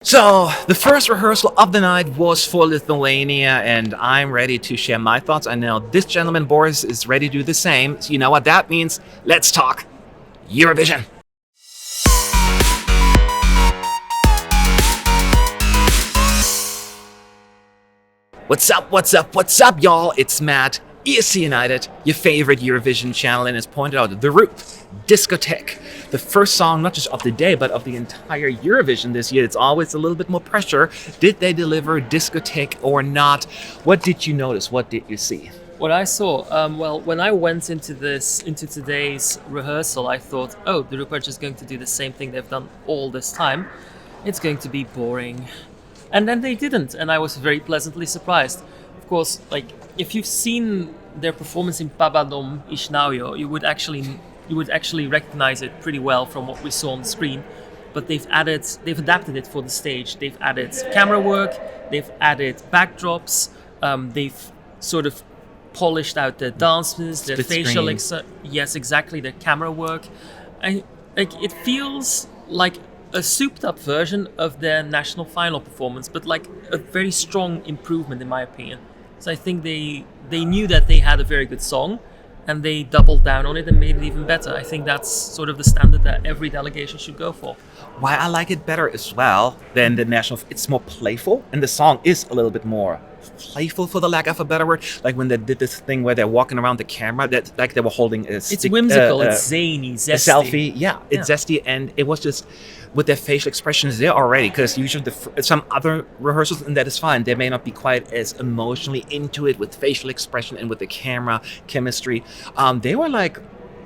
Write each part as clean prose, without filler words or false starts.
So, the first rehearsal of the night was for Lithuania, and I'm ready to share my thoughts. I know this gentleman, Boris, is ready to do the same. So you know what that means? Let's talk Eurovision. What's up, y'all? It's Matt, ESC United, your favorite Eurovision channel, and as pointed out, the Roop, Discoteque. The first song, not just of the day, but of the entire Eurovision this year. It's always a little bit more pressure. Did they deliver Discoteque or not? What did you notice? What did you see? What I saw, well, when I went into today's rehearsal, I thought, oh, the Roop are just going to do the same thing they've done all this time. It's going to be boring. And then they didn't, and I was very pleasantly surprised. Of course, like, if you've seen their performance in Pabadom Ishnauyo, you would actually recognize it pretty well from what we saw on the screen. But they've adapted it for the stage. They've added camera work, they've added backdrops, they've sort of polished out their dances, their facial yes, exactly, their camera work. It feels like a souped up version of their national final performance, but like a very strong improvement in my opinion. So I think they knew that they had a very good song, and they doubled down on it and made it even better. I think that's sort of the standard that every delegation should go for. Why I like it better as well than the national, it's more playful, and the song is a little bit more playful, for the lack of a better word. Like when they did this thing where they're walking around the camera, that like they were holding a stick, it's whimsical, it's zany, zesty. A selfie, yeah, it's zesty, and it was just with their facial expressions there already, because usually some other rehearsals, and that is fine, they may not be quite as emotionally into it with facial expression and with the camera chemistry. They were like,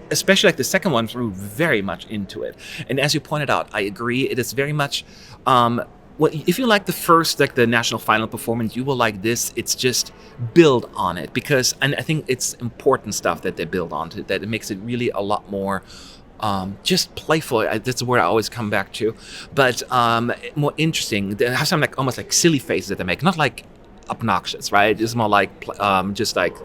especially like the second one, were very much into it. And as you pointed out, I agree, it is very much if you like the first, like the national final performance, you will like this. It's just build on it, because, and I think it's important stuff that they build onto, that it makes it really a lot more just playful. That's the word I always come back to, but more interesting. They have some like almost like silly faces that they make, not like obnoxious, right? It's more like just like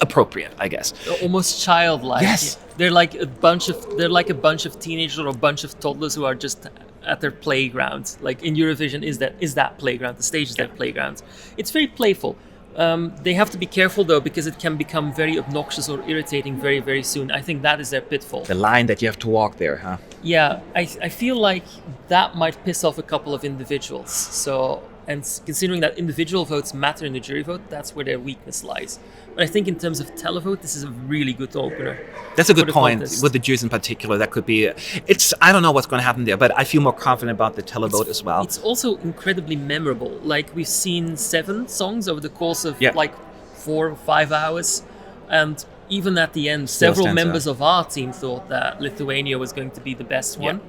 appropriate, I guess. Almost childlike. Yes, they're like a bunch of teenagers or a bunch of toddlers who are just at their playground. Like in Eurovision, is that playground? The stage is their playground. It's very playful. They have to be careful though, because it can become very obnoxious or irritating very, very soon. I think that is their pitfall. The line that you have to walk there, huh? Yeah, I feel like that might piss off a couple of individuals. So, and considering that individual votes matter in the jury vote, that's where their weakness lies. But I think in terms of televote, this is a really good opener. That's a good point. With the Jews in particular, that could be. I don't know what's going to happen there, but I feel more confident about the televote as well. It's also incredibly memorable. Like, we've seen 7 songs over the course of like 4 or 5 hours, and even at the end, several members of our team thought that Lithuania was going to be the best one.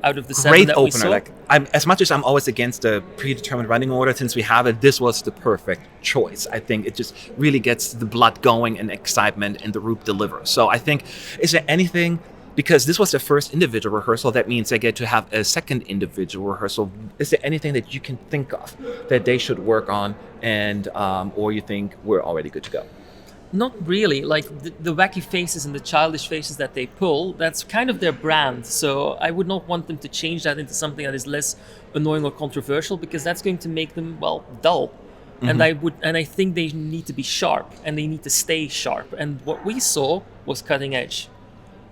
Out of the 7 that we saw. Like, as much as I'm always against a predetermined running order, since we have it, this was the perfect choice. I think it just really gets the blood going and excitement, and the Roop delivers. So I think, is there anything, because this was their first individual rehearsal, that means they get to have a second individual rehearsal. Is there anything that you can think of that they should work on, and or you think we're already good to go? Not really. Like the wacky faces and the childish faces that they pull, that's kind of their brand. So I would not want them to change that into something that is less annoying or controversial, because that's going to make them, well, dull. Mm-hmm. And I think they need to be sharp, and they need to stay sharp. And what we saw was cutting edge.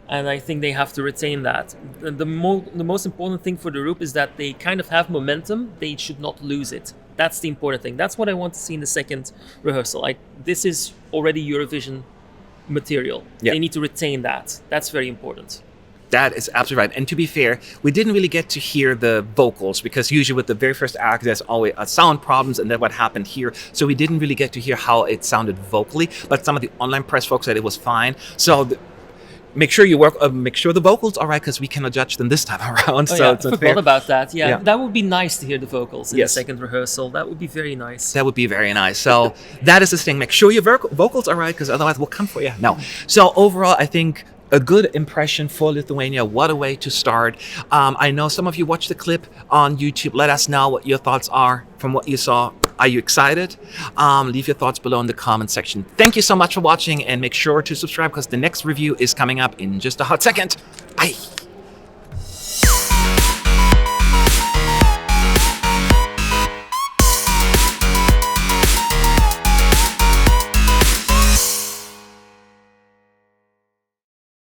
And I think they have to retain that. The most important thing for the Roop is that they kind of have momentum. They should not lose it. That's the important thing. That's what I want to see in the second rehearsal. This is already Eurovision material. Yeah. They need to retain that. That's very important. That is absolutely right. And to be fair, we didn't really get to hear the vocals, because usually with the very first act, there's always sound problems, and that's what happened here. So we didn't really get to hear how it sounded vocally, but some of the online press folks said it was fine. So make sure you make sure the vocals are right, because we cannot judge them this time around. Oh, so yeah, it's I forgot about that. Yeah, that would be nice to hear the vocals in the second rehearsal. That would be very nice. That would be very nice. So that is the thing. Make sure your vocals are right, because otherwise we'll come for you. No. So overall, I think a good impression for Lithuania. What a way to start. I know some of you watched the clip on YouTube. Let us know what your thoughts are from what you saw. Are you excited? Leave your thoughts below in the comment section. Thank you so much for watching, and make sure to subscribe, because the next review is coming up in just a hot second. Bye.